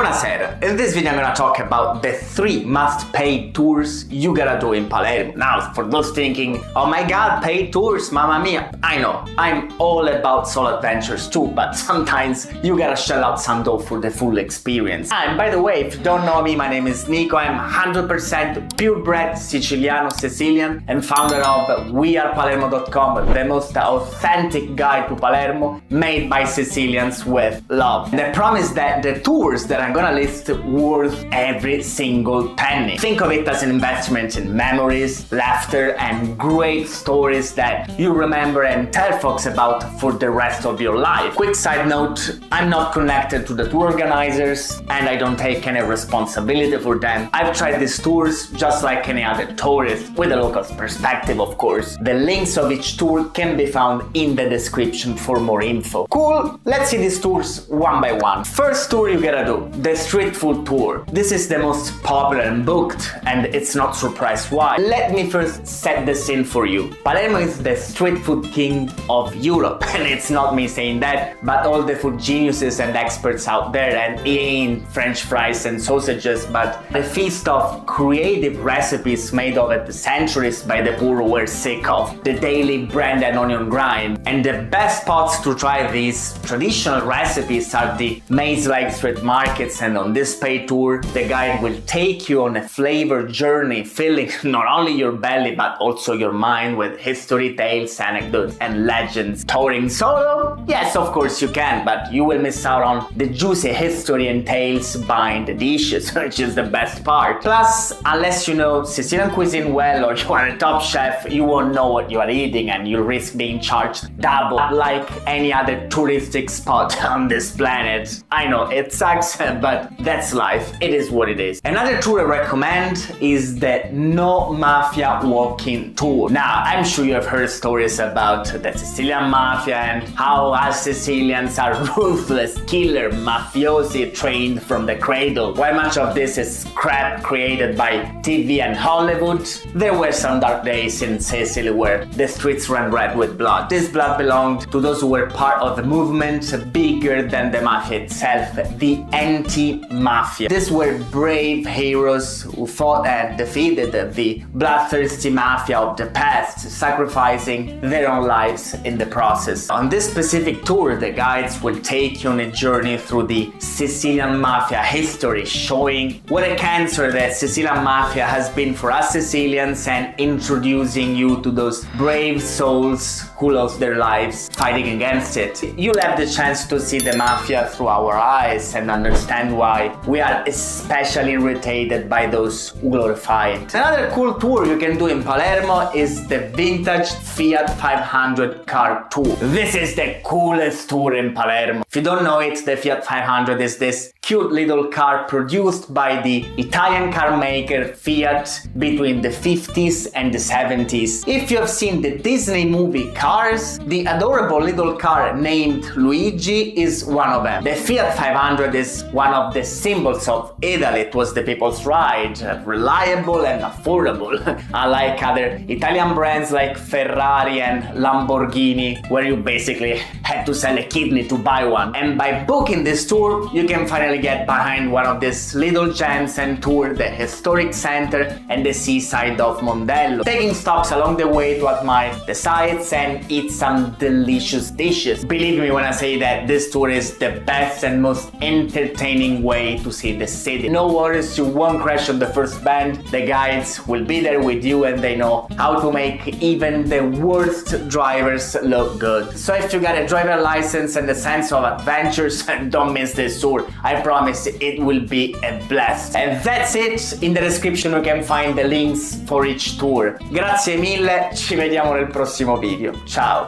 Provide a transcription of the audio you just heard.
Buonasera, in this video I'm gonna talk about the 3 must-pay tours you gotta do in Palermo. Now, for those thinking, oh my god, paid tours, mamma mia. I know, I'm all about solo adventures too, but sometimes you gotta shell out some dough for the full experience. And by the way, if you don't know me, my name is Nico. I'm 100% purebred Sicilian and founder of wearepalermo.com, the most authentic guide to Palermo made by Sicilians with love. The promise that the tours that I'm gonna list worth every single penny. Think of it as an investment in memories, laughter, and great stories that you remember and tell folks about for the rest of your life. Quick side note, I'm not connected to the tour organizers and I don't take any responsibility for them. I've tried these tours just like any other tourist, with a local's perspective of course. The links of each tour can be found in the description for more info. Cool, let's see these tours one by one. First tour you gotta do, the street food tour. This is the most popular and booked, and it's not surprised why. Let me first set the scene for you. Palermo is the street food king of Europe, and it's not me saying that, but all the food geniuses and experts out there, and eating French fries and sausages, but a feast of creative recipes made over the centuries by the poor who were sick of the daily bread and onion grind. And the best spots to try these traditional recipes are the maze-like street markets, and on this paid tour, the guide will take you on a flavor journey, filling not only your belly but also your mind with history, tales, anecdotes, and legends. Touring solo? Yes, of course you can, but you will miss out on the juicy history and tales behind the dishes, which is the best part. Plus, unless you know Sicilian cuisine well or you are a top chef, you won't know what you are eating and you'll risk being charged double like any other touristic spot on this planet. I know, it sucks, but that's life. It is what it is. Another tour I recommend is the No Mafia walking tour. Now, I'm sure you have heard stories about the Sicilian Mafia and how us Sicilians are ruthless killer mafiosi trained from the cradle. While much of this is crap created by TV and Hollywood, there were some dark days in Sicily where the streets ran red with blood. This blood belonged to those who were part of a movement bigger than the mafia itself, the anti-mafia. These were brave heroes who fought and defeated the bloodthirsty mafia of the past, sacrificing their own lives in the process. On this specific tour, the guides will take you on a journey through the Sicilian mafia history, showing what a cancer the Sicilian mafia has been for us Sicilians and introducing you to those brave souls who lost their lives fighting against it. You'll have the chance to see the mafia through our eyes and understand why we are especially irritated by those who glorify it. Another cool tour you can do in Palermo is the vintage Fiat 500 car tour. This is the coolest tour in Palermo. If you don't know it, the Fiat 500 is this cute little car produced by the Italian car maker Fiat between the 50s and the 70s. If you have seen the Disney movie Cars, the adorable little car named Luigi is one of them. The Fiat 500 is one of the symbols of Italy. It was the people's ride, reliable and affordable, unlike other Italian brands like Ferrari and Lamborghini, where you basically had to sell a kidney to buy one. And by booking this tour, you can finally get behind one of these little gems and tour the historic center and the seaside of Mondello, taking stops along the way to admire the sights and eat some delicious dishes. Believe me when I say that this tour is the best and most entertaining way to see the city. No worries, you won't crash on the first bend. The guides will be there with you and they know how to make even the worst drivers look good. So if you got a driver license and a sense of adventures, don't miss this tour. I promise it will be a blast. And that's it. In the description you can find the links for each tour. Grazie mille, ci vediamo nel prossimo video. Ciao!